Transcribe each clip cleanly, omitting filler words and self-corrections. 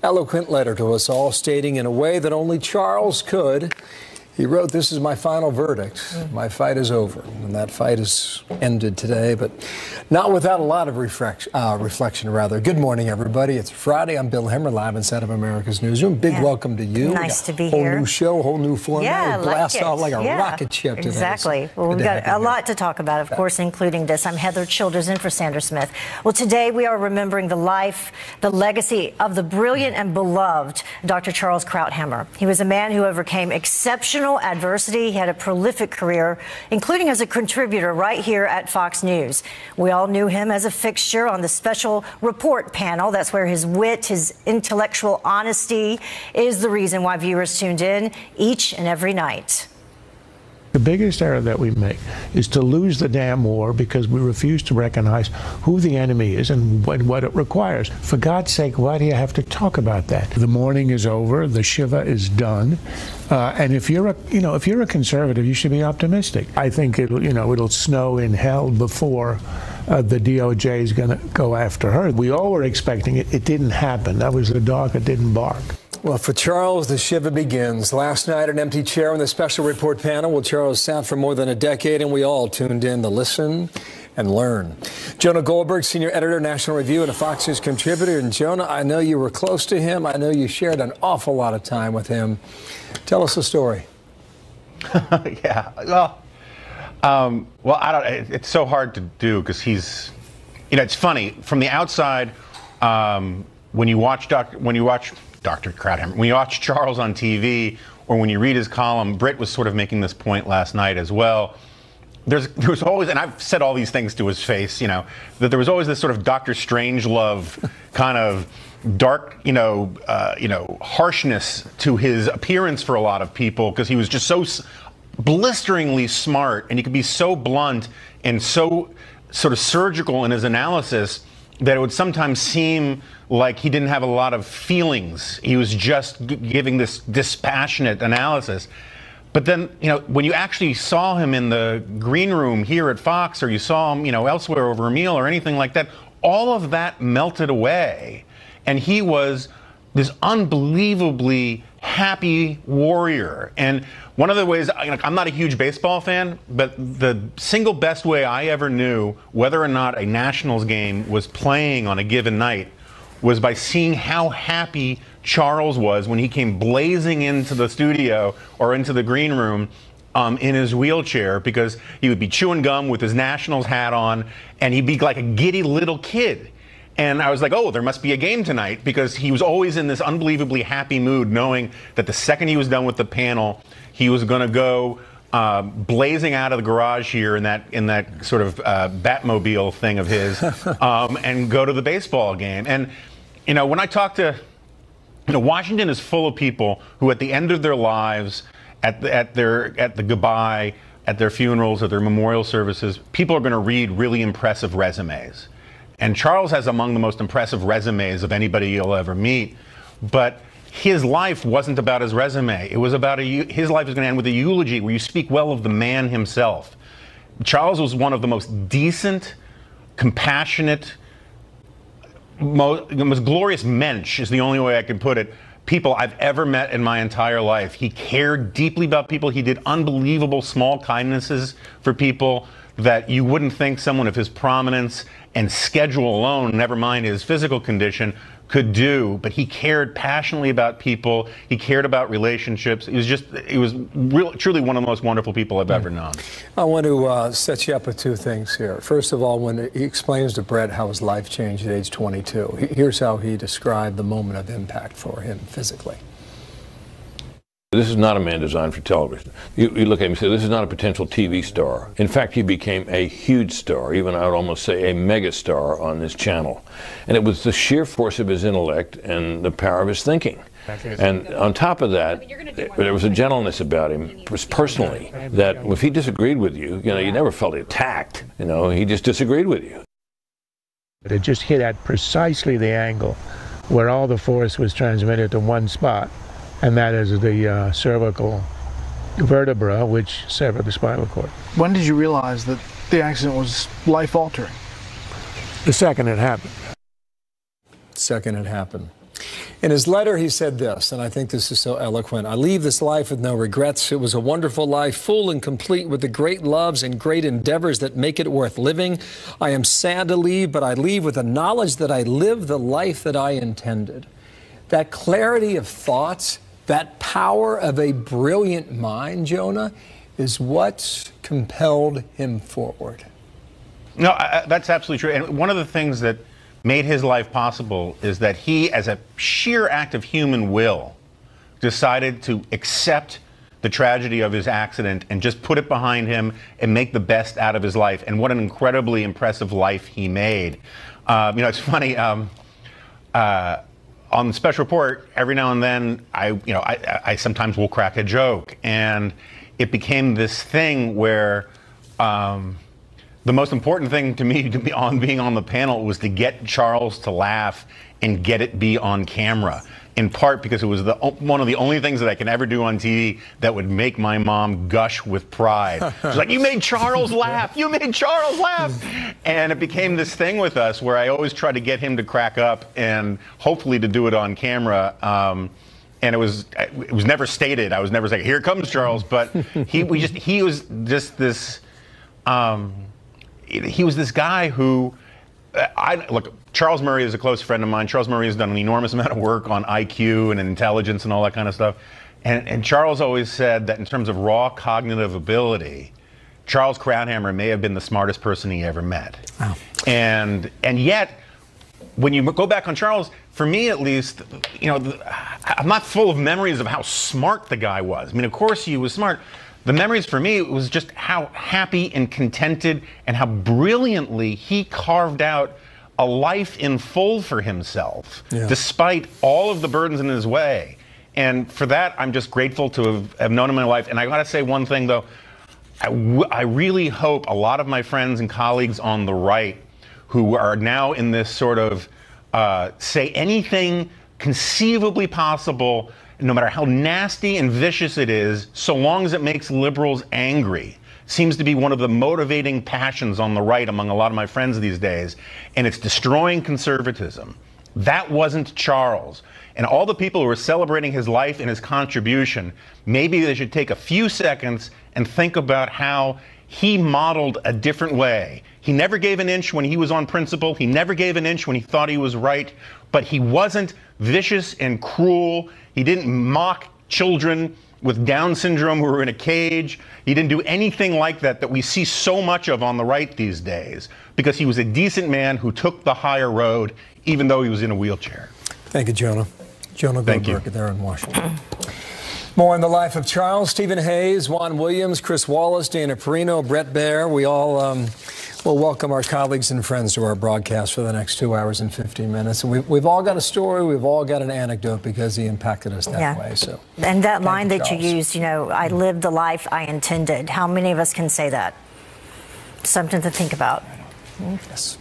eloquent letter to us all, stating in a way that only Charles could. He wrote, "This is my final verdict. My fight is over." And that fight is ended today, but not without a lot of reflection, rather. Good morning, everybody. It's Friday. I'm Bill Hemmer, live inside of America's Newsroom. Big welcome to you. Nice to be here. Whole new show, whole new format. Yeah, we blast off like a rocket ship today. Exactly. Well, we've got a lot to talk about, of course, including this. I'm Heather Childers in for Sandra Smith. Well, today we are remembering the life, the legacy of the brilliant and beloved Dr. Charles Krauthammer. He was a man who overcame exceptional adversity. He had a prolific career, including as a contributor right here at Fox News. We all knew him as a fixture on the special report panel. That's where his wit, his intellectual honesty is the reason why viewers tuned in each and every night. The biggest error that we make is to lose the damn war because we refuse to recognize who the enemy is and what it requires. For God's sake, why do you have to talk about that? The mourning is over. The Shiva is done. And if you're a conservative, you should be optimistic. I think it'll snow in hell before the DOJ is going to go after her. We all were expecting it. It didn't happen. That was the dog that didn't bark. Well, for Charles, the Shiva begins. Last night, an empty chair on the special report panel where Charles sat for more than a decade, and we all tuned in to listen and learn. Jonah Goldberg, senior editor, National Review, and a Fox News contributor. And Jonah, I know you were close to him. I know you shared an awful lot of time with him. Tell us the story. Yeah. Well, I don't. It's so hard to do because he's, it's funny from the outside. When you watch Dr. Krauthammer, when you watch Charles on TV, or when you read his column, Britt was sort of making this point last night as well. There was always, and I've said all these things to his face, that there was always this sort of Dr. Strangelove kind of dark, harshness to his appearance for a lot of people because he was just so blisteringly smart, and he could be so blunt and so sort of surgical in his analysis that it would sometimes seem like he didn't have a lot of feelings. He was just giving this dispassionate analysis. But then, when you actually saw him in the green room here at Fox, or you saw him, elsewhere over a meal or anything like that, all of that melted away. And he was this unbelievably happy warrior. And one of the ways, I'm not a huge baseball fan, but the single best way I ever knew whether or not a Nationals game was playing on a given night was by seeing how happy Charles was when he came blazing into the studio or into the green room in his wheelchair, because he would be chewing gum with his Nationals hat on, and he'd be like a giddy little kid. And I was like, oh, there must be a game tonight, because he was always in this unbelievably happy mood, knowing that the second he was done with the panel, he was going to go blazing out of the garage here in that sort of Batmobile thing of his, and go to the baseball game. And when I talk to, Washington is full of people who, at the end of their lives, at the goodbye, at their funerals, at their memorial services, people are going to read really impressive resumes. And Charles has among the most impressive resumes of anybody you'll ever meet. But his life wasn't about his resume. It was about his life is going to end with a eulogy where you speak well of the man himself. Charles was one of the most decent, compassionate, most glorious mensch is the only way I could put it, people I've ever met in my entire life. He cared deeply about people. He did unbelievable small kindnesses for people that you wouldn't think someone of his prominence and schedule alone, never mind his physical condition, could do. But he cared passionately about people. He cared about relationships. He was truly one of the most wonderful people I've ever known. I want to set you up with two things here. First of all, when he explains to Brett how his life changed at age 22, here's how he described the moment of impact for him physically. This is not a man designed for television. You look at him and say, this is not a potential TV star. In fact, he became a huge star, even I would almost say a mega star on this channel. And it was the sheer force of his intellect and the power of his thinking. And on top of that, there was a gentleness about him personally that if he disagreed with you, you never felt attacked. He just disagreed with you. But it just hit at precisely the angle where all the force was transmitted to one spot. And that is the cervical vertebra, which severed the spinal cord. When did you realize that the accident was life-altering? The second it happened. Second it happened. In his letter, he said this, and I think this is so eloquent. I leave this life with no regrets. It was a wonderful life, full and complete with the great loves and great endeavors that make it worth living. I am sad to leave, but I leave with the knowledge that I lived the life that I intended. That clarity of thoughts, that power of a brilliant mind, Jonah, is what compelled him forward. No, that's absolutely true. And one of the things that made his life possible is that he, as a sheer act of human will, decided to accept the tragedy of his accident and just put it behind him and make the best out of his life. And what an incredibly impressive life he made. It's funny. On the special report, every now and then, I sometimes will crack a joke, and it became this thing where the most important thing to me to be on being on the panel was to get Charles to laugh and get it be on camera. In part because it was one of the only things that I can ever do on TV that would make my mom gush with pride. She's like, "You made Charles laugh! You made Charles laugh!" And it became this thing with us where I always try to get him to crack up and hopefully to do it on camera. And it was never stated. I was never saying, "Here comes Charles," but he was just this. He was this guy who, look, Charles Murray is a close friend of mine. Charles Murray has done an enormous amount of work on IQ and intelligence and all that kind of stuff. And Charles always said that in terms of raw cognitive ability, Charles Krauthammer may have been the smartest person he ever met. Wow. And yet, when you go back on Charles, for me at least, I'm not full of memories of how smart the guy was. I mean, of course he was smart. The memories for me was just how happy and contented and how brilliantly he carved out a life in full for himself, despite all of the burdens in his way. And for that, I'm just grateful to have known him in my life. And I gotta say one thing though, I really hope a lot of my friends and colleagues on the right who are now in this sort of say anything conceivably possible, no matter how nasty and vicious it is, so long as it makes liberals angry, seems to be one of the motivating passions on the right among a lot of my friends these days, and it's destroying conservatism. That wasn't Charles. And all the people who are celebrating his life and his contribution, maybe they should take a few seconds and think about how he modeled a different way. He never gave an inch when he was on principle. He never gave an inch when he thought he was right, but he wasn't vicious and cruel. He didn't mock children with Down syndrome who were in a cage. He didn't do anything like that we see so much of on the right these days, because he was a decent man who took the higher road, even though he was in a wheelchair. Thank you, Jonah. Jonah Goldberg there in Washington. More on the life of Charles. Stephen Hayes, Juan Williams, Chris Wallace, Dana Perino, Brett Baer. We all will welcome our colleagues and friends to our broadcast for the next 2 hours and 15 minutes. And we've all got a story. We've all got an anecdote because he impacted us that way. So, and that line that you used, I lived the life I intended. How many of us can say that? Something to think about. Yes.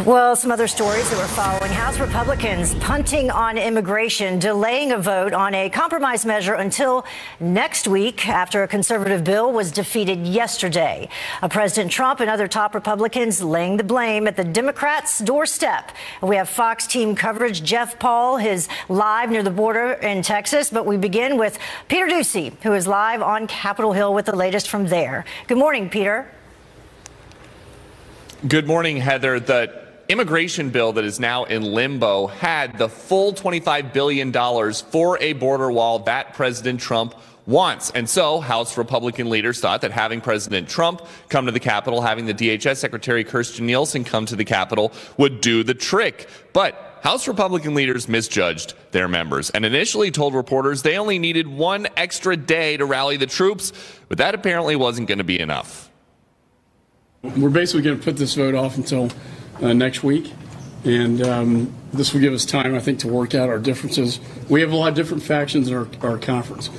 Well, some other stories that we're following. House Republicans punting on immigration, delaying a vote on a compromise measure until next week after a conservative bill was defeated yesterday. President Trump and other top Republicans laying the blame at the Democrats' doorstep. We have Fox team coverage. Jeff Paul is live near the border in Texas, but we begin with Peter Doocy, who is live on Capitol Hill with the latest from there. Good morning, Peter. Good morning, Heather. The immigration bill that is now in limbo had the full $25 billion for a border wall that President Trump wants. And so House Republican leaders thought that having President Trump come to the Capitol, having the DHS Secretary Kirstjen Nielsen come to the Capitol would do the trick. But House Republican leaders misjudged their members and initially told reporters they only needed one extra day to rally the troops, but that apparently wasn't going to be enough. We're basically going to put this vote off until next week, and this will give us time, I think, to work out our differences. We have a lot of different factions in our conference,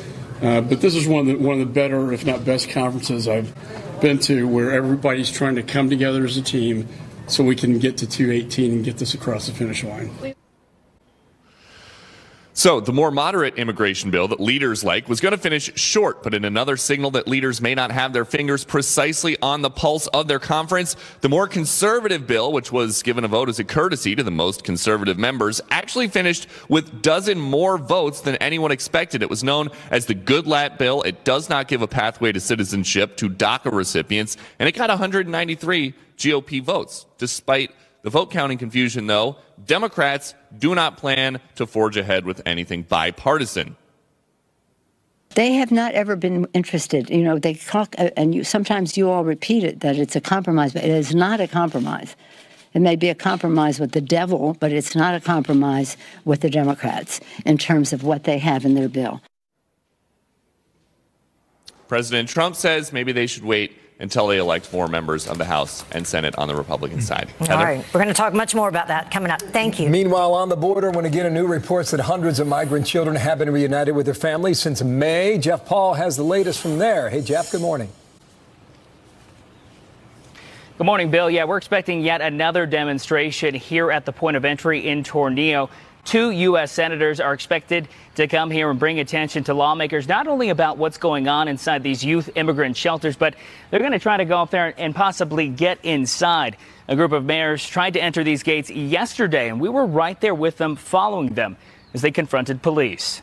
but this is one of the better, if not best, conferences I've been to, where everybody's trying to come together as a team so we can get to 218 and get this across the finish line. So the more moderate immigration bill that leaders like was going to finish short, but in another signal that leaders may not have their fingers precisely on the pulse of their conference, the more conservative bill, which was given a vote as a courtesy to the most conservative members, actually finished with a dozen more votes than anyone expected. It was known as the Goodlatte bill. It does not give a pathway to citizenship to DACA recipients, and it got 193 GOP votes. Despite the vote counting confusion, though, Democrats do not plan to forge ahead with anything bipartisan. They have not ever been interested. You know, they talk, and sometimes you all repeat it, that it's a compromise, but it is not a compromise. It may be a compromise with the devil, but it's not a compromise with the Democrats in terms of what they have in their bill. President Trump says maybe they should wait until they elect more members of the House and Senate on the Republican side. All right. We're going to talk much more about that coming up. Thank you. Meanwhile, on the border, when again, a new reports that hundreds of migrant children have been reunited with their families since May. Jeff Paul has the latest from there. Hey, Jeff, good morning. Good morning, Bill. Yeah, we're expecting yet another demonstration here at the point of entry in Tornillo. 2 U.S. senators are expected to come here and bring attention to lawmakers, not only about what's going on inside these youth immigrant shelters, but they're going to try to go up there and possibly get inside. A group of mayors tried to enter these gates yesterday, and we were right there with them, following them as they confronted police.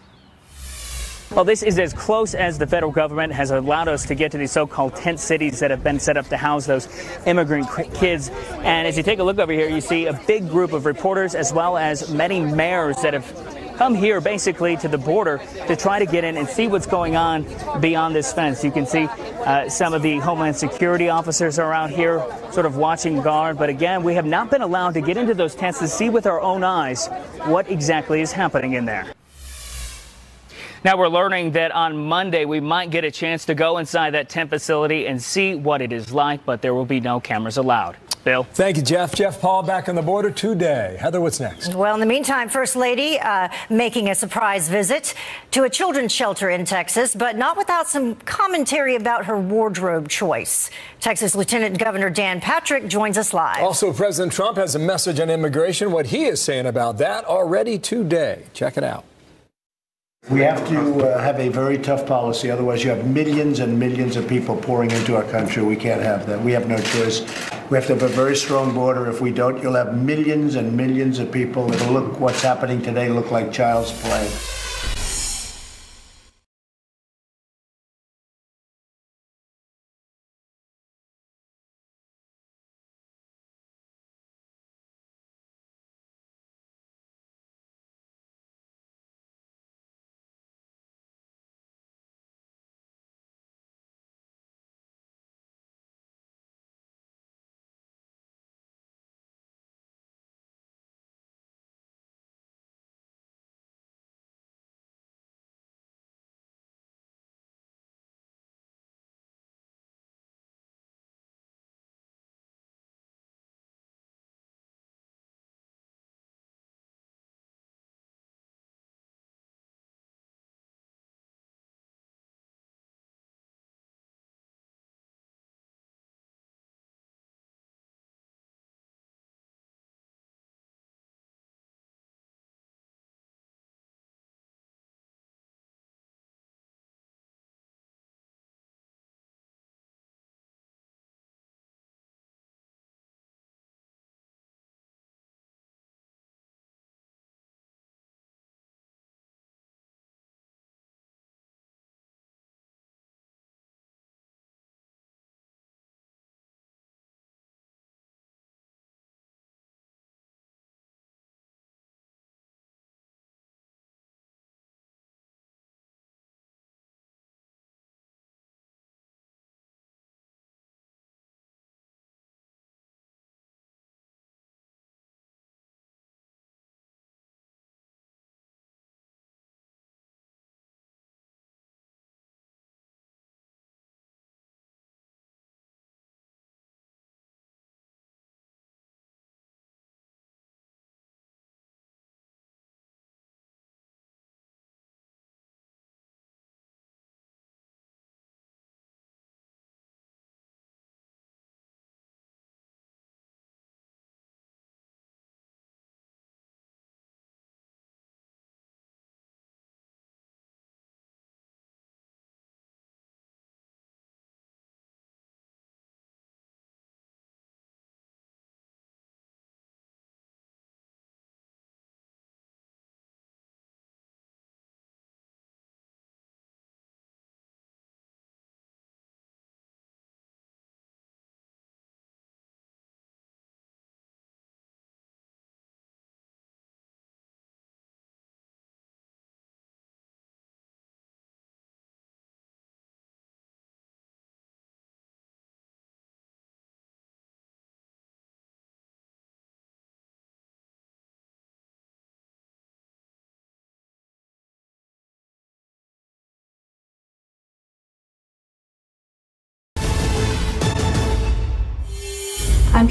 Well, this is as close as the federal government has allowed us to get to these so-called tent cities that have been set up to house those immigrant kids. And as you take a look over here, you see a big group of reporters as well as many mayors that have come here basically to the border to try to get in and see what's going on beyond this fence. You can see some of the Homeland Security officers are out here sort of watching guard. But again, we have not been allowed to get into those tents to see with our own eyes what exactly is happening in there. Now we're learning that on Monday we might get a chance to go inside that tent facility and see what it is like, but there will be no cameras allowed. Bill? Thank you, Jeff. Jeff Paul back on the border today. Heather, what's next? Well, in the meantime, First Lady making a surprise visit to a children's shelter in Texas, but not without some commentary about her wardrobe choice. Texas Lieutenant Governor Dan Patrick joins us live. Also, President Trump has a message on immigration, what he is saying about that already today. Check it out. We have to have a very tough policy. Otherwise, you have millions and millions of people pouring into our country. We can't have that. We have no choice. We have to have a very strong border. If we don't, you'll have millions and millions of people. It'll look what's happening today look like child's play.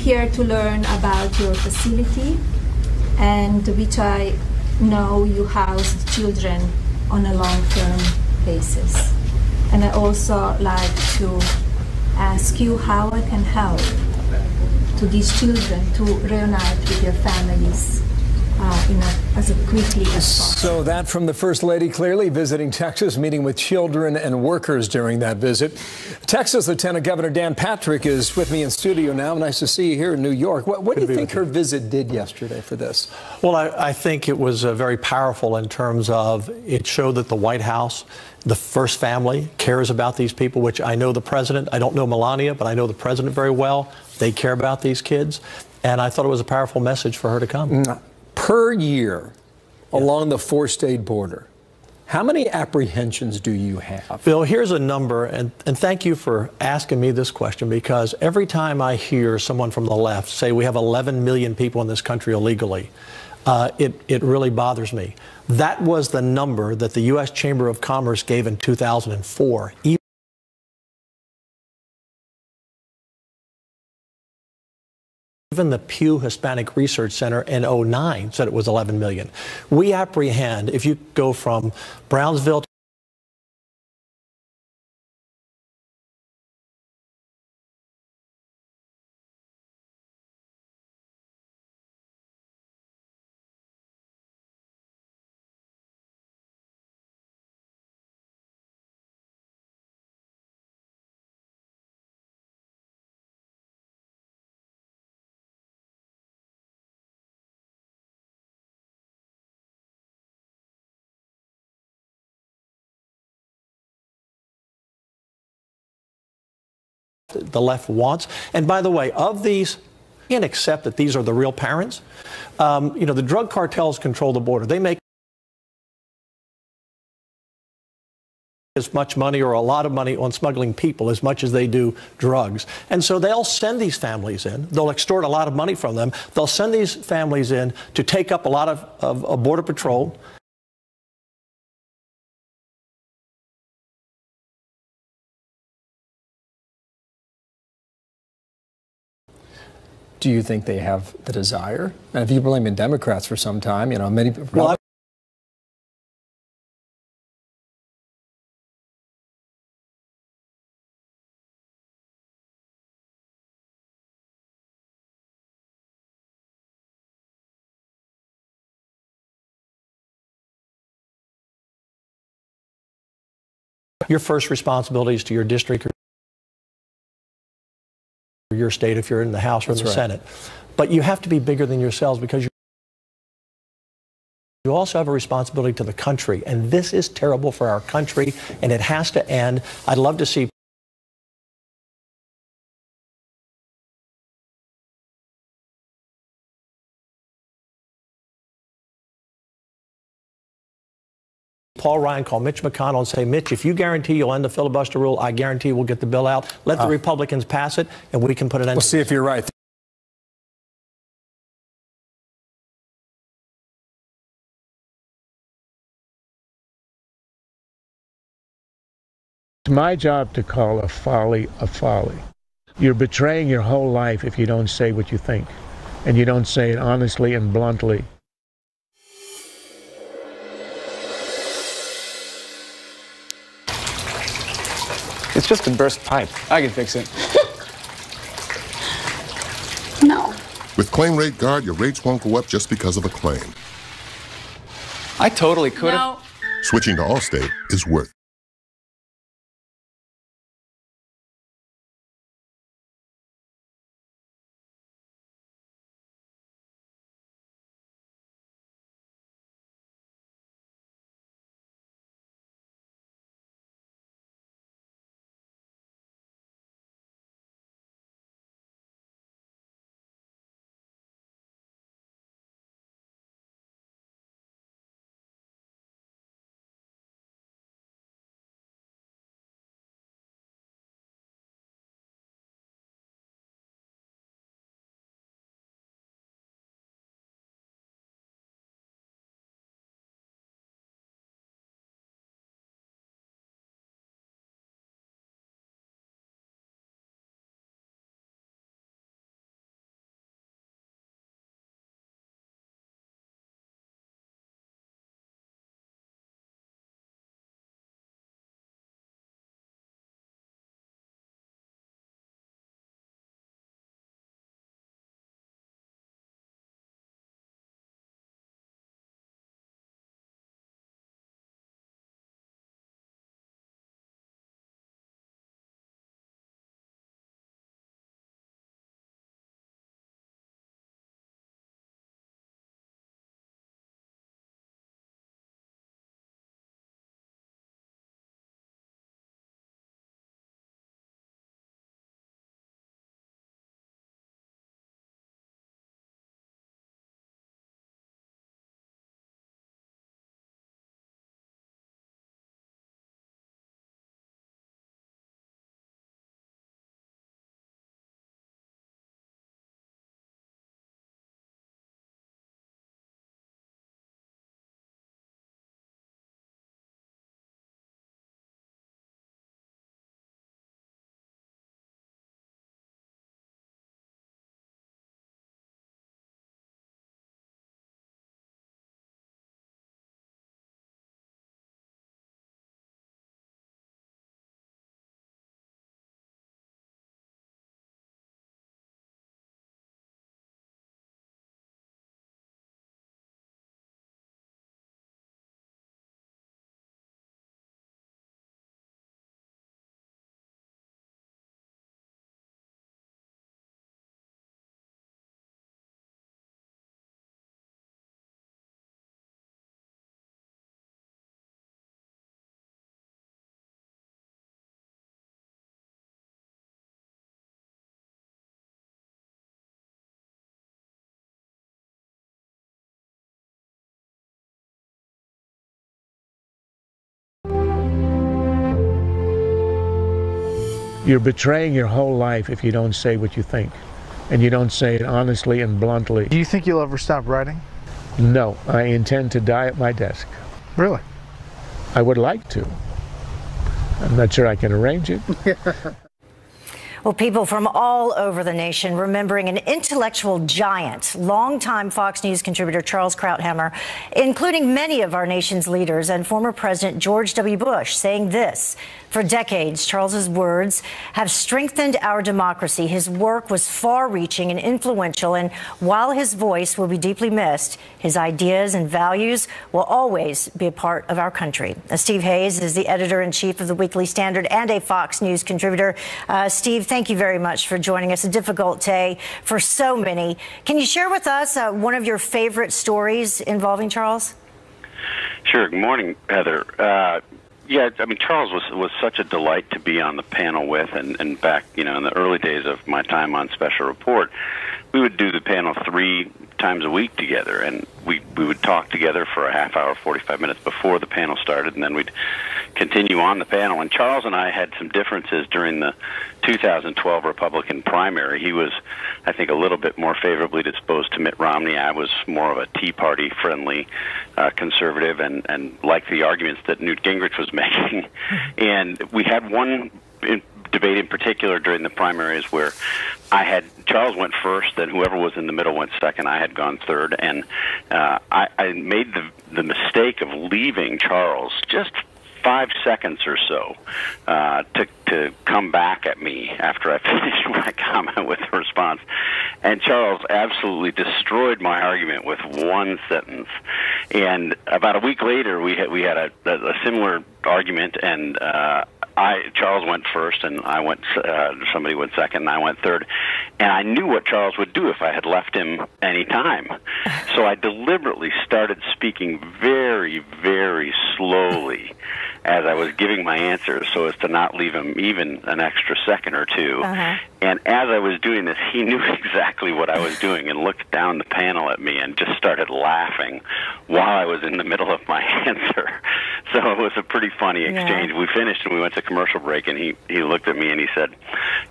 here to learn about your facility, and which I know you house children on a long-term basis. And I also like to ask you how I can help to these children to reunite with their families as quickly as possible. So that from the First Lady, clearly visiting Texas, meeting with children and workers during that visit. Texas Lieutenant Governor Dan Patrick is with me in studio now. Nice to see you here in New York. What do you think her visit did yesterday for this? Well, I think it was very powerful in terms of it showed that the White House, the first family, cares about these people, which I know the president. I don't know Melania, but I know the president very well. They care about these kids. And I thought it was a powerful message for her to come. Per year along the four-state border, how many apprehensions do you have? Bill, here's a number, and thank you for asking me this question, because every time I hear someone from the left say we have 11 million people in this country illegally, it really bothers me. That was the number that the U.S. Chamber of Commerce gave in 2004. Even the Pew Hispanic Research Center in 2009 said it was 11 million. We apprehend, if you go from Brownsville the left wants. And by the way, of these, you can't accept that these are the real parents. You know, the drug cartels control the border. They make as much money or a lot of money on smuggling people as much as they do drugs. And so they'll send these families in. They'll extort a lot of money from them. They'll send these families in to take up a lot of border patrol. Do you think they have the desire? And if you've been blaming Democrats for some time, you know, many people. Well, your first responsibility is to your district or your state if you're in the House or in the Senate. But you have to be bigger than yourselves, because you also have a responsibility to the country. And this is terrible for our country, and it has to end. I'd love to see Paul Ryan call Mitch McConnell and say, Mitch, if you guarantee you'll end the filibuster rule, I guarantee we'll get the bill out. Let the Republicans pass it, and we can put an end to it. We'll see if you're right. It's my job to call a folly a folly. You're betraying your whole life if you don't say what you think, and you don't say it honestly and bluntly. It's just a burst pipe. I can fix it. No. With Claim Rate Guard, your rates won't go up just because of a claim. I totally could have. No. Switching to Allstate is worth it. You're betraying your whole life if you don't say what you think, and you don't say it honestly and bluntly. Do you think you'll ever stop writing? No, I intend to die at my desk. Really? I would like to. I'm not sure I can arrange it. Well, people from all over the nation remembering an intellectual giant, longtime Fox News contributor Charles Krauthammer, including many of our nation's leaders, and former President George W. Bush, saying this: for decades, Charles's words have strengthened our democracy. His work was far-reaching and influential, and while his voice will be deeply missed, his ideas and values will always be a part of our country. Steve Hayes is the editor-in-chief of the Weekly Standard and a Fox News contributor. Steve, thank you very much for joining us. A difficult day for so many. Can you share with us one of your favorite stories involving Charles? Sure. Good morning, Heather. Yeah, I mean, Charles was such a delight to be on the panel with, and back, in the early days of my time on Special Report, we would do the panel 3 times a week together, and we would talk together for a half hour, 45 minutes before the panel started, and then we'd continue on the panel. And Charles and I had some differences during the 2012 Republican primary. He was, I think, a little bit more favorably disposed to Mitt Romney. I was more of a Tea Party-friendly conservative and liked the arguments that Newt Gingrich was making. And we had one debate in particular during the primaries where Charles went first, then whoever was in the middle went second. I had gone third, and I made the mistake of leaving Charles just 5 seconds or so to come back at me after I finished my comment with the response. And Charles absolutely destroyed my argument with one sentence. And about a week later, we had a similar argument, and Charles went first, and somebody went second, and I went third. And I knew what Charles would do if I had left him any time. So I deliberately started speaking very, very slowly as I was giving my answers so as to not leave him even an extra second or two. And as I was doing this, he knew exactly what I was doing and looked down the panel at me and just started laughing while I was in the middle of my answer. So it was a pretty funny exchange. We finished and we went to commercial break, and he looked at me and he said,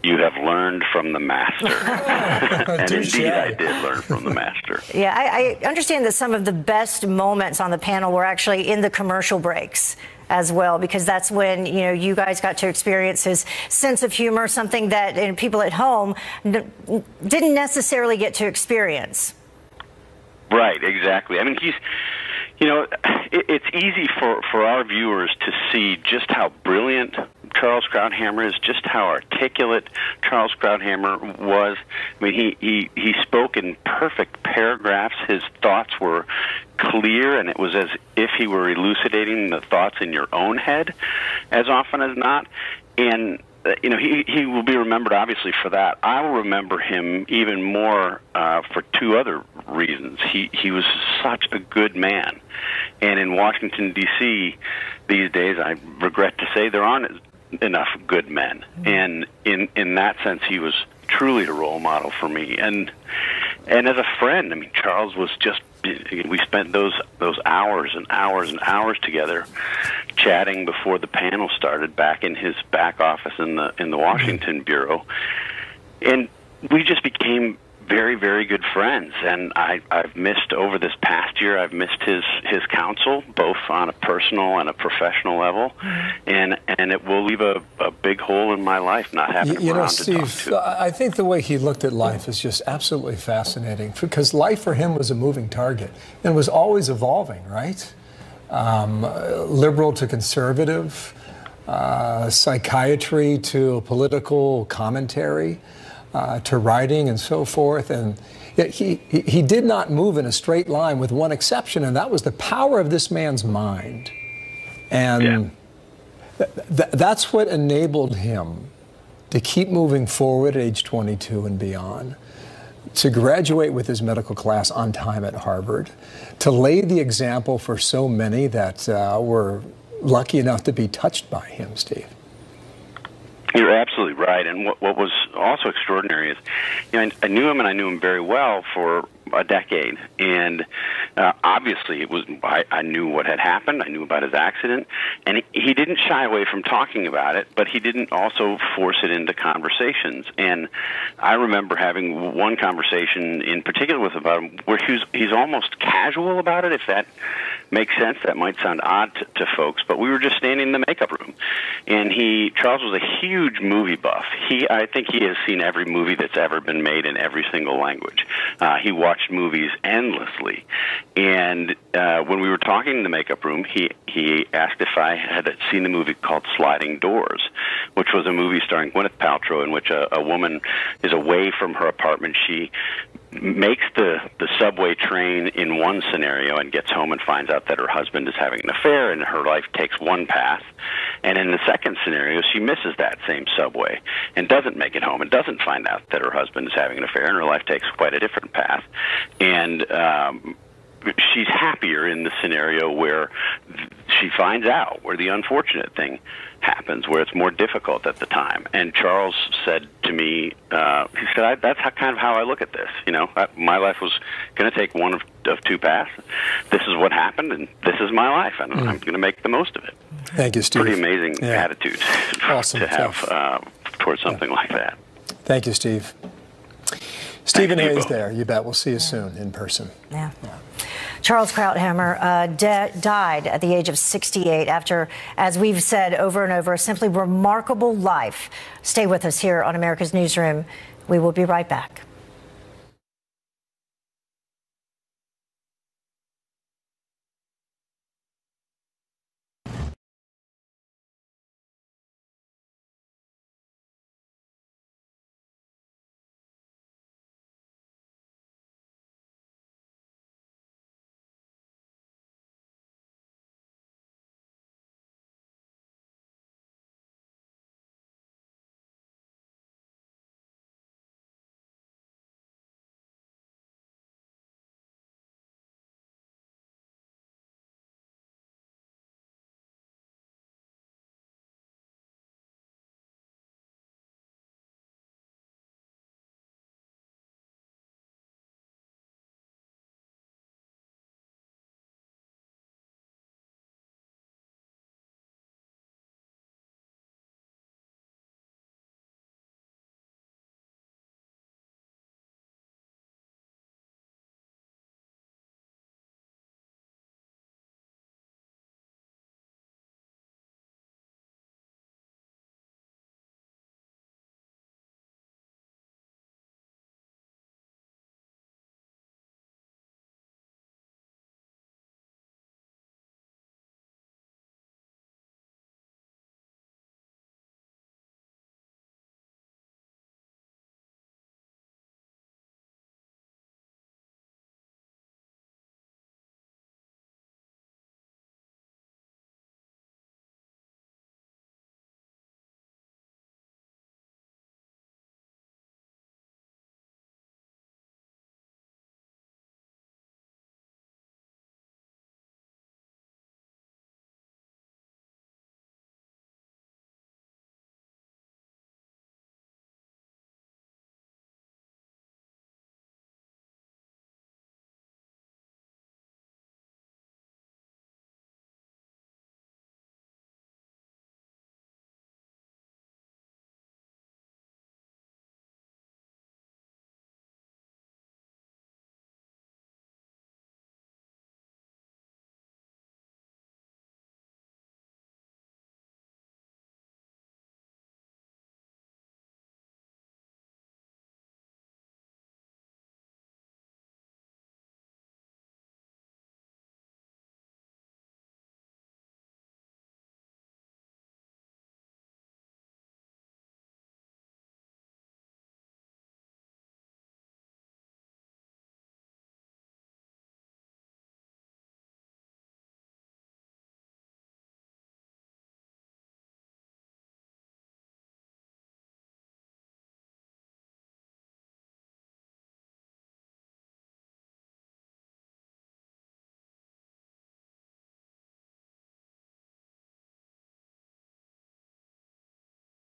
"You have learned from the master." And indeed, I did learn from the master. Yeah, I understand that some of the best moments on the panel were actually in the commercial breaks as well, because that's when you guys got to experience his sense of humor, something that people at home didn't necessarily get to experience. Right, exactly. I mean, it's easy for our viewers to see just how brilliant Charles Krauthammer is, just how articulate Charles Krauthammer was. I mean, he spoke in perfect paragraphs. His thoughts were clear, and it was as if he were elucidating the thoughts in your own head as often as not. And he will be remembered, obviously, for that. I will remember him even more for 2 other reasons. He was such a good man. And in Washington, D.C., these days, I regret to say, there aren't enough good men. And in that sense, he was truly a role model for me. And as a friend, I mean, Charles was just, we spent those hours and hours and hours together chatting before the panel started back in his back office in the Washington bureau. And we just became very, very good friends. And I've missed, over this past year, I've missed his counsel, both on a personal and a professional level. And it will leave a big hole in my life not having him around to talk Steve, to. I think the way he looked at life is just absolutely fascinating, because life for him was a moving target and was always evolving, right? Liberal to conservative, psychiatry to political commentary, to writing and so forth. And yet he did not move in a straight line, with one exception, and that was the power of this man's mind. And that's what enabled him to keep moving forward at age 22 and beyond, to graduate with his medical class on time at Harvard, to lay the example for so many that were lucky enough to be touched by him, Steve. You're absolutely right. And what was also extraordinary is, I knew him, and I knew him very well for a decade, and obviously it was. I knew what had happened. I knew about his accident, and he didn't shy away from talking about it, but he didn't also force it into conversations. And I remember having one conversation in particular with about him where he's almost casual about it, if that makes sense. That might sound odd to folks, but we were just standing in the makeup room, and Charles was a huge movie buff. I think he has seen every movie that's ever been made in every single language. He watched movies endlessly, and when we were talking in the makeup room, he asked if I had seen the movie called Sliding Doors, which was a movie starring Gwyneth Paltrow in which a woman is away from her apartment. She makes the subway train in one scenario and gets home and finds out that her husband is having an affair, and her life takes one path. And in the second scenario, she misses that same subway and doesn't make it home and doesn't find out that her husband is having an affair, and her life takes quite a different path. And she's happier in the scenario where she finds out, where the unfortunate thing happens, where it's more difficult at the time. And Charles said to me, he said, that's kind of how I look at this. You know, my life was going to take one of two paths. This is what happened, and this is my life, and I'm going to make the most of it. Thank you, Steve. Pretty amazing attitude to have towards something like that. Thank you, Steve. Stephen Hayes there. You bet. We'll see you soon in person. Yeah. Charles Krauthammer died at the age of 68 after, as we've said over and over, a simply remarkable life. Stay with us here on America's Newsroom. We will be right back.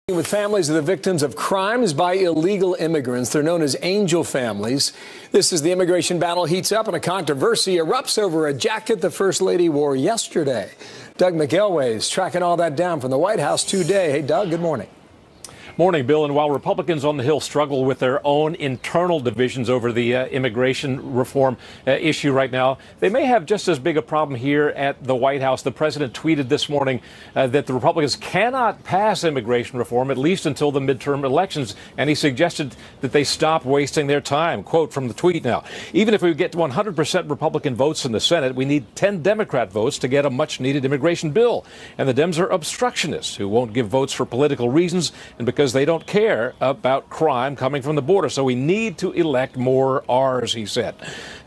With families of the victims of crimes by illegal immigrants. They're known as angel families. This is the immigration battle heats up and a controversy erupts over a jacket the First Lady wore yesterday. Doug McElway is tracking all that down from the White House today. Hey, Doug, good morning. Morning, Bill. And while Republicans on the Hill struggle with their own internal divisions over the immigration reform issue right now, they may have just as big a problem here at the White House. The president tweeted this morning that the Republicans cannot pass immigration reform, at least until the midterm elections. And he suggested that they stop wasting their time. Quote from the tweet now: "Even if we get 100% Republican votes in the Senate, we need 10 Democrat votes to get a much needed immigration bill. And the Dems are obstructionists who won't give votes for political reasons and because they don't care about crime coming from the border. So we need to elect more R's," he said.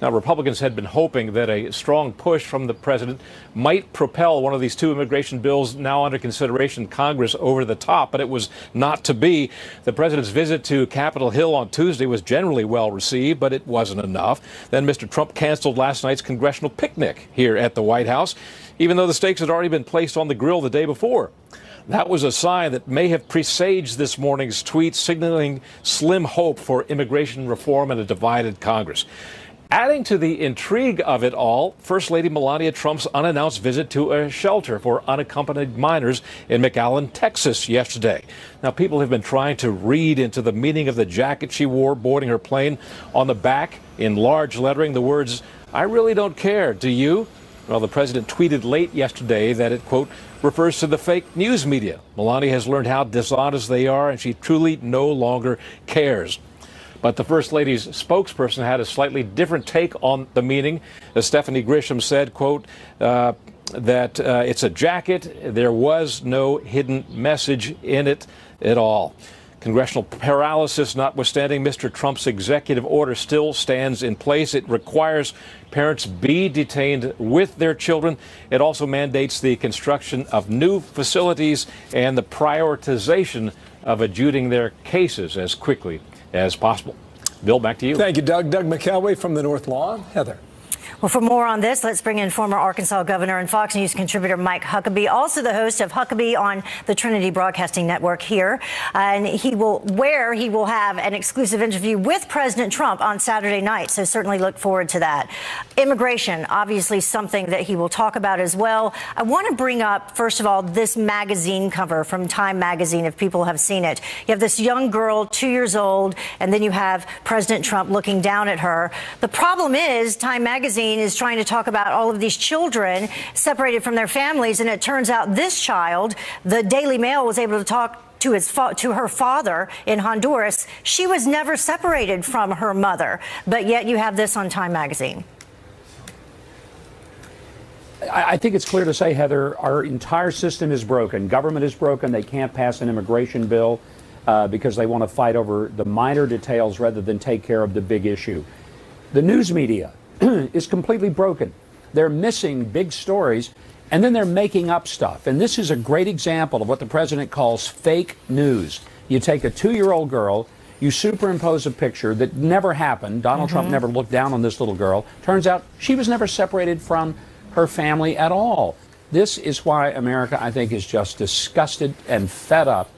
Now, Republicans had been hoping that a strong push from the president might propel one of these two immigration bills now under consideration in Congress over the top, but it was not to be. The president's visit to Capitol Hill on Tuesday was generally well received, but it wasn't enough. Then Mr. Trump canceled last night's congressional picnic here at the White House, even though the stakes had already been placed on the grill the day before. That was a sign that may have presaged this morning's tweet, signaling slim hope for immigration reform and a divided Congress. Adding to the intrigue of it all, First Lady Melania Trump's unannounced visit to a shelter for unaccompanied minors in McAllen, Texas yesterday. Now, people have been trying to read into the meaning of the jacket she wore boarding her plane. On the back, in large lettering, the words, "I really don't care, do you?" Well, the president tweeted late yesterday that it, quote, refers to the fake news media. Melania has learned how dishonest they are, and she truly no longer cares. But the First Lady's spokesperson had a slightly different take on the meaning. As Stephanie Grisham said, quote, that it's a jacket. There was no hidden message in it at all. Congressional paralysis notwithstanding, Mr. Trump's executive order still stands in place. It requires parents be detained with their children. It also mandates the construction of new facilities and the prioritization of adjudicating their cases as quickly as possible. Bill, back to you. Thank you, Doug. Doug McElway from the North Lawn. Heather. Well, for more on this, let's bring in former Arkansas governor and Fox News contributor Mike Huckabee, also the host of Huckabee on the Trinity Broadcasting Network here. And he will have an exclusive interview with President Trump on Saturday night. So certainly look forward to that. Immigration, obviously something that he will talk about as well. I want to bring up, first of all, this magazine cover from Time magazine, if people have seen it. You have this young girl, 2 years old, and then you have President Trump looking down at her. The problem is Time magazine is trying to talk about all of these children separated from their families, and it turns out this child, the Daily Mail was able to talk to her father in Honduras. She was never separated from her mother, but yet you have this on Time magazine. I think it's clear to say, Heather, our entire system is broken. Government is broken. They can't pass an immigration bill because they want to fight over the minor details rather than take care of the big issue. The news media is completely broken. They're missing big stories, and then they're making up stuff. And this is a great example of what the president calls fake news. You take a 2-year-old girl, you superimpose a picture that never happened. Donald Trump never looked down on this little girl. Turns out she was never separated from her family at all. This is why America, I think, is just disgusted and fed up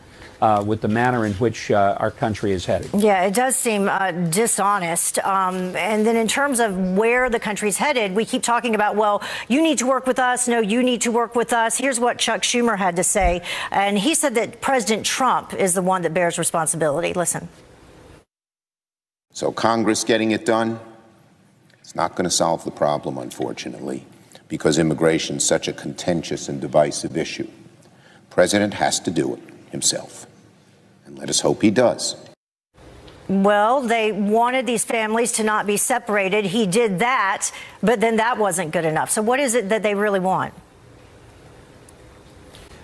with the manner in which our country is headed. Yeah, it does seem dishonest. And then in terms of where the country's headed, we keep talking about, well, you need to work with us. No, you need to work with us. Here's what Chuck Schumer had to say. And he said that President Trump is the one that bears responsibility. Listen. So Congress getting it done, it's not going to solve the problem, unfortunately, because immigration is such a contentious and divisive issue. The president has to do it himself. And let us hope he does. Well, they wanted these families to not be separated. He did that, but then that wasn't good enough. So what is it that they really want?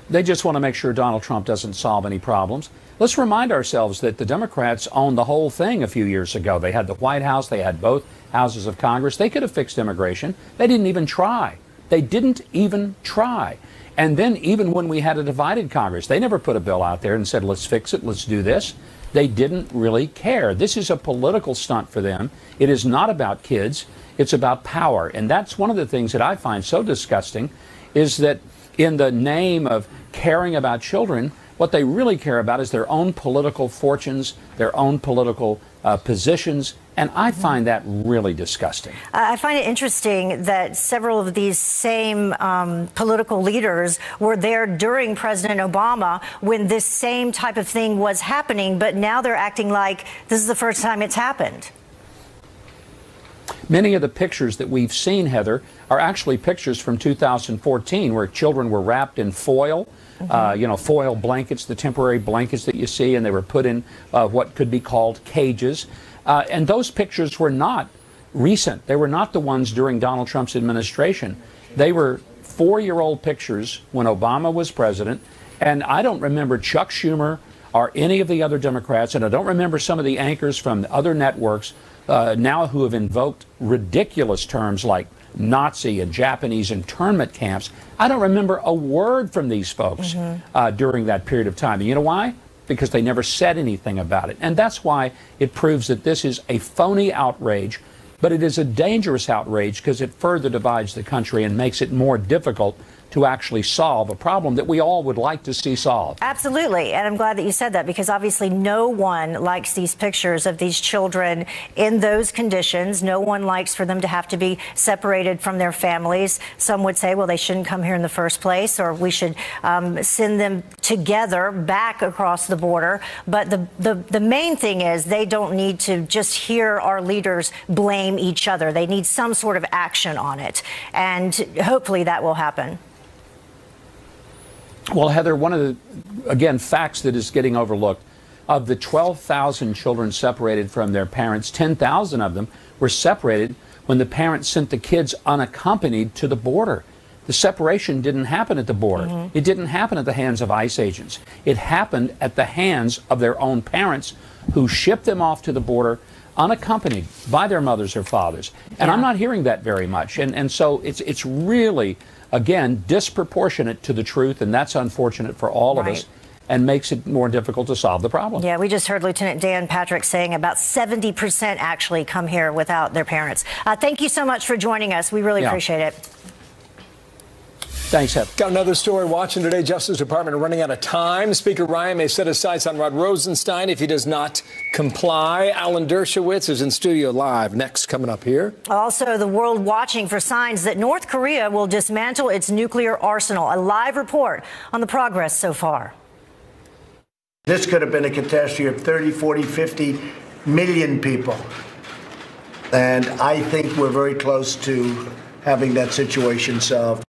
They just want to make sure Donald Trump doesn't solve any problems. Let's remind ourselves that the Democrats owned the whole thing a few years ago. They had the White House. They had both houses of Congress. They could have fixed immigration. They didn't even try. They didn't even try. And then even when we had a divided Congress, they never put a bill out there and said, let's fix it, let's do this. They didn't really care. This is a political stunt for them. It is not about kids. It's about power. And that's one of the things that I find so disgusting is that in the name of caring about children, What they really care about is their own political fortunes, their own political positions, and I find that really disgusting. I find it interesting that several of these same political leaders were there during President Obama when this same type of thing was happening, but now they're acting like this is the first time it's happened. Many of the pictures that we've seen, Heather, are actually pictures from 2014 where children were wrapped in foil. Foil blankets, the temporary blankets that you see, and they were put in what could be called cages. And those pictures were not recent. They were not the ones during Donald Trump's administration. They were 4-year-old pictures when Obama was president. And I don't remember Chuck Schumer or any of the other Democrats, and I don't remember some of the anchors from the other networks now who have invoked ridiculous terms like Nazi and Japanese internment camps. I don't remember a word from these folks during that period of time. And you know why? Because they never said anything about it. And that's why it proves that this is a phony outrage, but it is a dangerous outrage because it further divides the country and makes it more difficult to actually solve a problem that we all would like to see solved. Absolutely. And I'm glad that you said that, because obviously no one likes these pictures of these children in those conditions. No one likes for them to have to be separated from their families. Some would say, well, they shouldn't come here in the first place, or we should send them together back across the border. But the main thing is they don't need to just hear our leaders blame each other. They need some sort of action on it. And hopefully that will happen. Well, Heather, one of the, again, facts that is getting overlooked, of the 12,000 children separated from their parents, 10,000 of them were separated when the parents sent the kids unaccompanied to the border. The separation didn't happen at the border. It didn't happen at the hands of ICE agents. It happened at the hands of their own parents, who shipped them off to the border unaccompanied by their mothers or fathers. And I'm not hearing that very much. And so it's really, again, disproportionate to the truth, and that's unfortunate for all of us and makes it more difficult to solve the problem. Yeah, we just heard Lieutenant Dan Patrick saying about 70% actually come here without their parents. Thank you so much for joining us. We really appreciate it. Thanks, Heather. Got another story watching today. Justice Department running out of time. Speaker Ryan may set his sights on Rod Rosenstein if he does not comply. Alan Dershowitz is in studio live. Next, coming up here. Also, the world watching for signs that North Korea will dismantle its nuclear arsenal. A live report on the progress so far. This could have been a catastrophe of 30, 40, 50 million people. And I think we're very close to having that situation solved.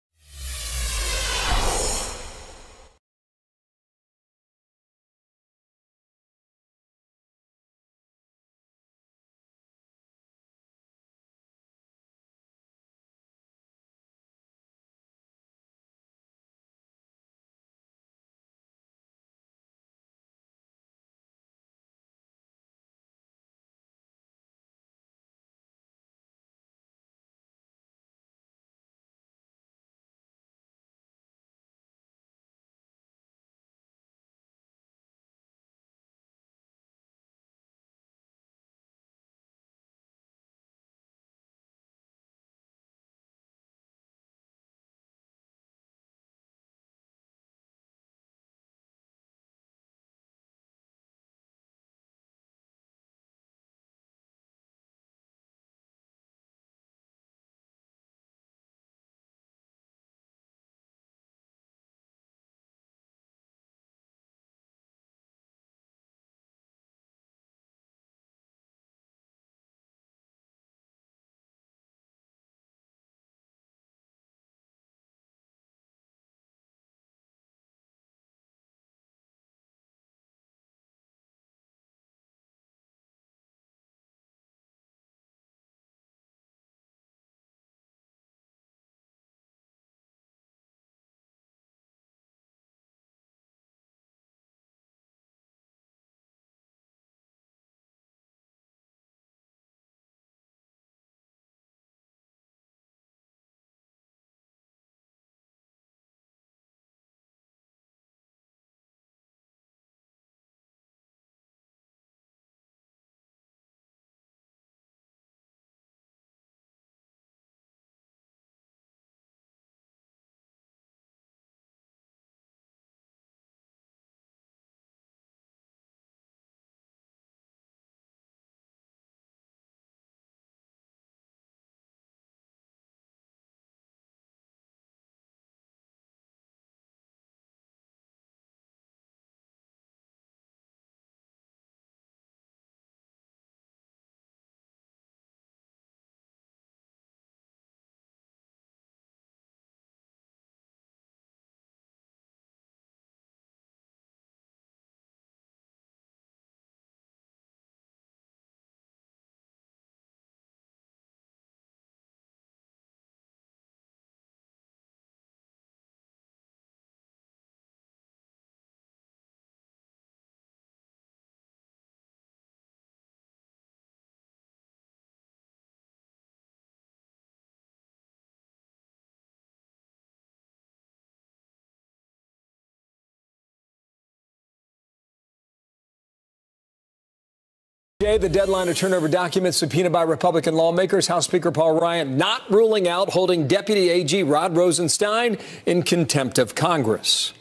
The deadline to turn over documents subpoenaed by Republican lawmakers. House Speaker Paul Ryan not ruling out holding Deputy AG Rod Rosenstein in contempt of Congress.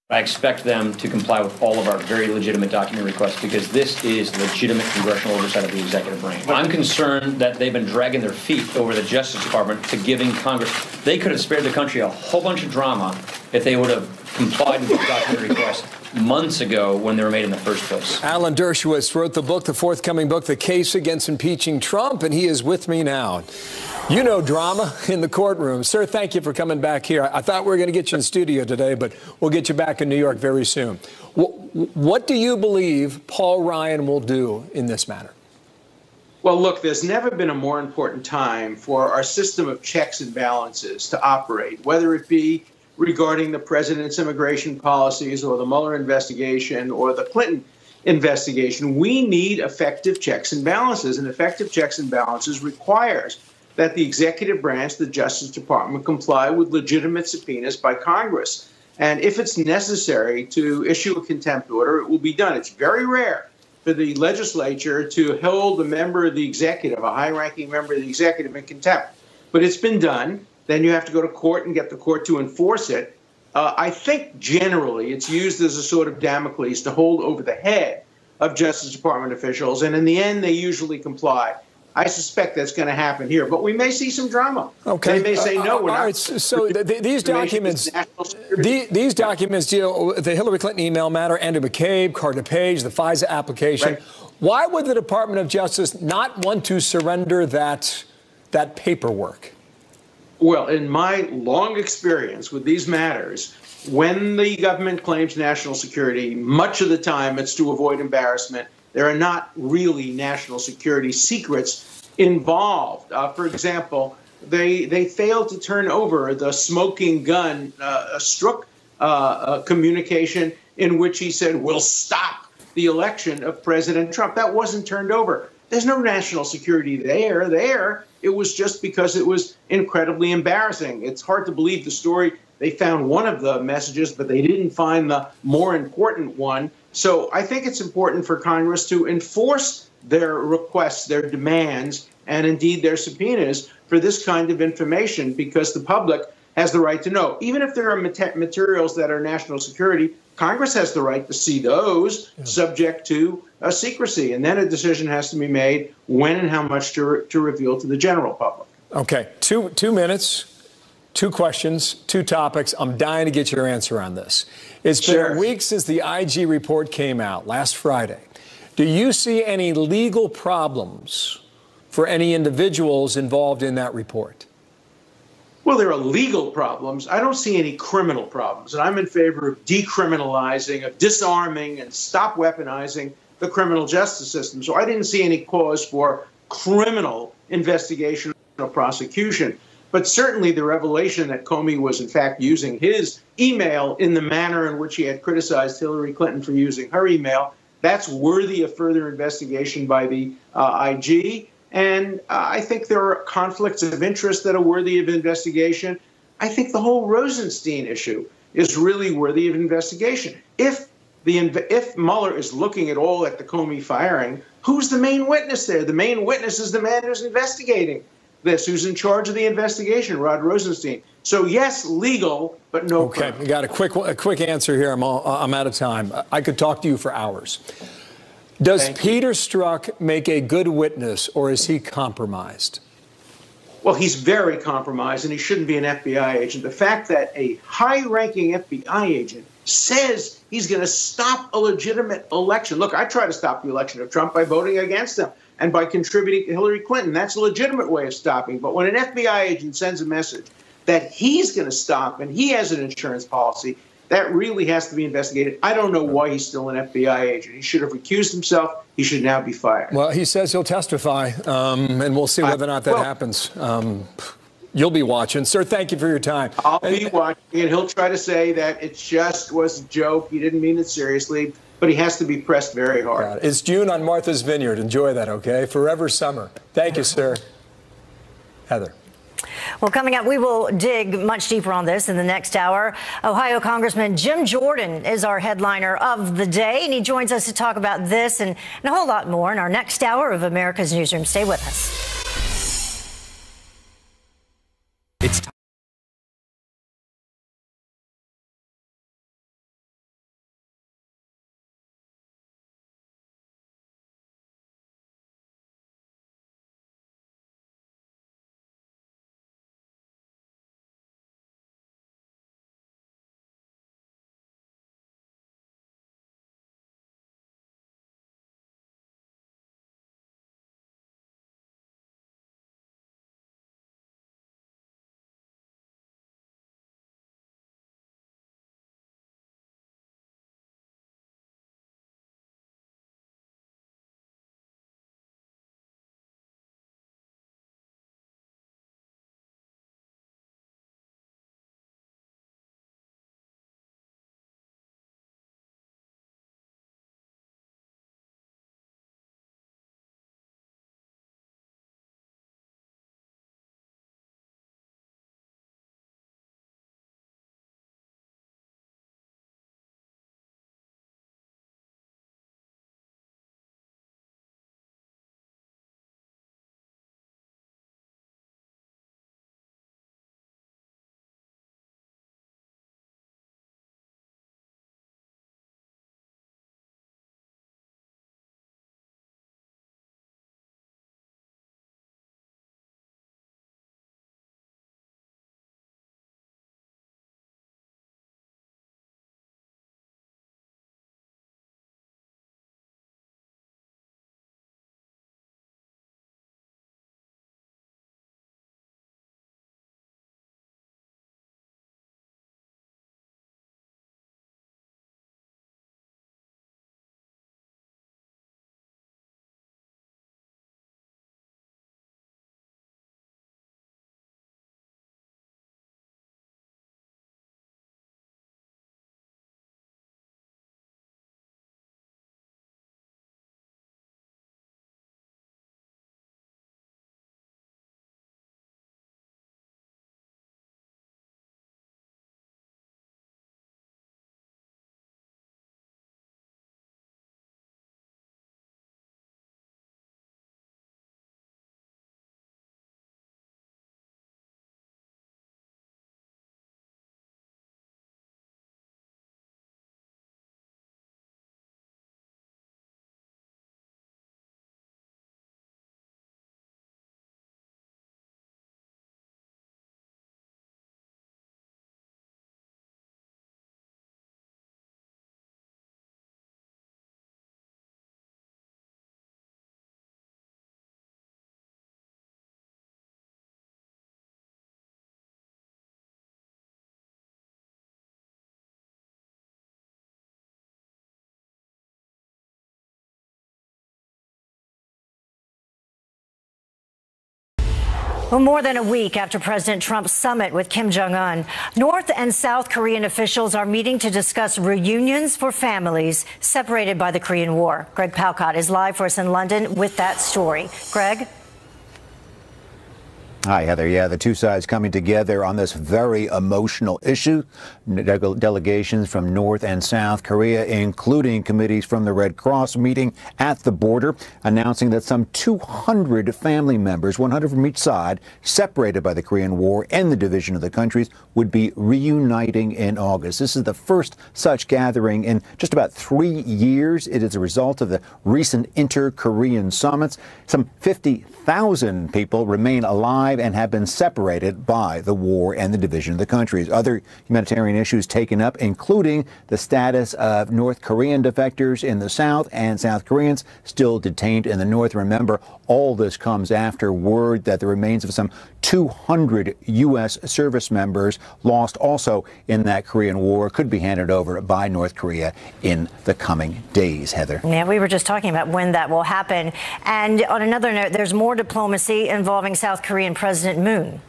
I expect them to comply with all of our very legitimate document requests because this is legitimate congressional oversight of the executive branch. I'm concerned that they've been dragging their feet over the Justice Department to giving Congress. They could have spared the country a whole bunch of drama if they would have complied with the document requests months ago when they were made in the first place. Alan Dershowitz wrote the book, the forthcoming book, The Case Against Impeaching Trump, and he is with me now. You know drama in the courtroom. Sir, thank you for coming back here. I thought we were going to get you in studio today, but we'll get you back in New York very soon. What do you believe Paul Ryan will do in this matter? Well, look, there's never been a more important time for our system of checks and balances to operate, whether it be regarding the president's immigration policies or the Mueller investigation or the Clinton investigation. We need effective checks and balances, and effective checks and balances requires that the executive branch, the Justice Department, comply with legitimate subpoenas by Congress. And if it's necessary to issue a contempt order, it will be done. It's very rare for the legislature to hold a member of the executive, a high-ranking member of the executive, in contempt. But it's been done. Then you have to go to court and get the court to enforce it. I think generally it's used as a sort of Damocles to hold over the head of Justice Department officials, and in the end, they usually comply. I suspect that's going to happen here, but we may see some drama. Okay. They may say, no, we're not. Right. So these documents deal with the Hillary Clinton email matter, Andrew McCabe, Carter Page, the FISA application. Right. Why would the Department of Justice not want to surrender that paperwork? Well, in my long experience with these matters, when the government claims national security, much of the time it's to avoid embarrassment. There are not really national security secrets involved. For example, they failed to turn over the smoking gun Strzok communication in which he said, we'll stop the election of President Trump. That wasn't turned over. There's no national security there. It was just because it was incredibly embarrassing. It's hard to believe the story. They found one of the messages, but they didn't find the more important one. So I think it's important for Congress to enforce their requests, their demands, and indeed their subpoenas for this kind of information, because the public has the right to know. Even if there are materials that are national security, Congress has the right to see those, subject to secrecy. And then a decision has to be made when and how much to reveal to the general public. Okay, 2 minutes. 2 questions, 2 topics. I'm dying to get your answer on this. It's been a week since the IG report came out last Friday. Do you see any legal problems for any individuals involved in that report? Well, there are legal problems. I don't see any criminal problems. And I'm in favor of decriminalizing, of disarming, and stop weaponizing the criminal justice system. So I didn't see any cause for criminal investigation or prosecution. But certainly the revelation that Comey was, in fact, using his email in the manner in which he had criticized Hillary Clinton for using her email, that's worthy of further investigation by the IG. And I think there are conflicts of interest that are worthy of investigation. I think the whole Rosenstein issue is really worthy of investigation. If Mueller is looking at all at the Comey firing, who's the main witness there? The main witness is the man who's investigating this, who's in charge of the investigation, Rod Rosenstein. So yes, legal, but no crime. Okay, we got a quick answer here. I'm out of time. I could talk to you for hours. Does Peter Strzok make a good witness, or is he compromised? Well, he's very compromised, and he shouldn't be an FBI agent. The fact that a high-ranking FBI agent says he's going to stop a legitimate election. Look, I try to stop the election of Trump by voting against him and by contributing to Hillary Clinton. That's a legitimate way of stopping. But when an FBI agent sends a message that he's going to stop and he has an insurance policy, that really has to be investigated. I don't know why he's still an FBI agent. He should have recused himself. He should now be fired. Well, he says he'll testify, and we'll see whether or not that happens. You'll be watching. Sir, thank you for your time. I'll be watching, and he'll try to say that it just was a joke. He didn't mean it seriously. But he has to be pressed very hard. It's June on Martha's Vineyard. Enjoy that, okay? Forever summer. Thank you, sir. Heather. Well, coming up, we will dig much deeper on this in the next hour. Ohio Congressman Jim Jordan is our headliner of the day, and he joins us to talk about this and a whole lot more in our next hour of America's Newsroom. Stay with us. It's Well, more than a week after President Trump's summit with Kim Jong-un, North and South Korean officials are meeting to discuss reunions for families separated by the Korean War. Greg Palcott is live for us in London with that story. Greg? Hi, Heather. Yeah, the two sides coming together on this very emotional issue. Delegations from North and South Korea, including committees from the Red Cross, meeting at the border, announcing that some 200 family members, 100 from each side, separated by the Korean War and the division of the countries, would be reuniting in August. This is the first such gathering in just about 3 years. It is a result of the recent inter-Korean summits. Some 50,000 people remain alive and have been separated by the war and the division of the countries. Other humanitarian issues taken up, including the status of North Korean defectors in the South and South Koreans still detained in the North. Remember, all this comes after word that the remains of some 200 U.S. service members lost also in that Korean War could be handed over by North Korea in the coming days, Heather. Yeah, we were just talking about when that will happen. And on another note, there's more diplomacy involving South Korean President Moon.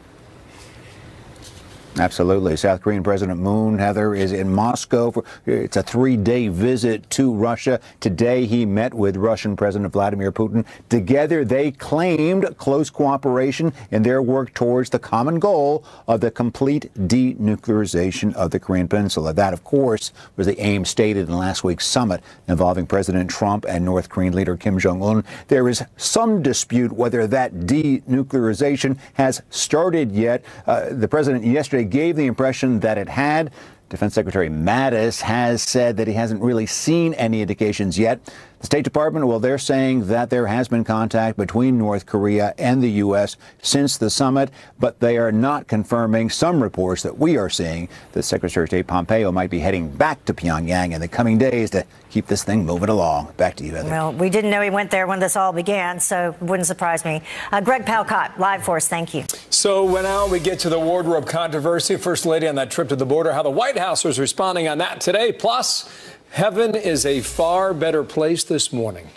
Absolutely. South Korean President Moon, Heather, is in Moscow. It's a 3-day visit to Russia. Today, he met with Russian President Vladimir Putin. Together, they claimed close cooperation in their work towards the common goal of the complete denuclearization of the Korean Peninsula. That, of course, was the aim stated in last week's summit involving President Trump and North Korean leader Kim Jong-un. There is some dispute whether that denuclearization has started yet. The president yesterday gave the impression that it had. Defense Secretary Mattis has said that he hasn't really seen any indications yet. The State Department, well, they're saying that there has been contact between North Korea and the U.S. since the summit, but they are not confirming some reports that we are seeing that Secretary of State Pompeo might be heading back to Pyongyang in the coming days to keep this thing moving along. Back to you, Heather. Well, we didn't know he went there when this all began, so it wouldn't surprise me. Greg Palcott, live for us. Thank you. So now we get to the wardrobe controversy. First Lady on that trip to the border, how the White House was responding on that today. Plus, heaven is a far better place this morning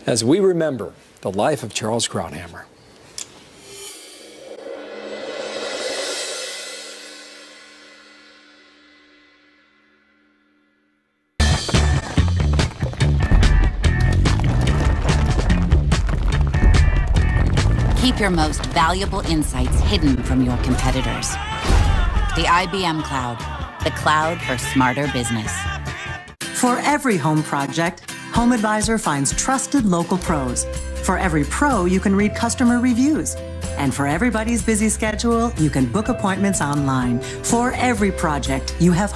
as we remember the life of Charles Krauthammer. Keep your most valuable insights hidden from your competitors. The IBM Cloud, the cloud for smarter business. For every home project, HomeAdvisor finds trusted local pros. For every pro, you can read customer reviews. And for everybody's busy schedule, you can book appointments online. For every project, you have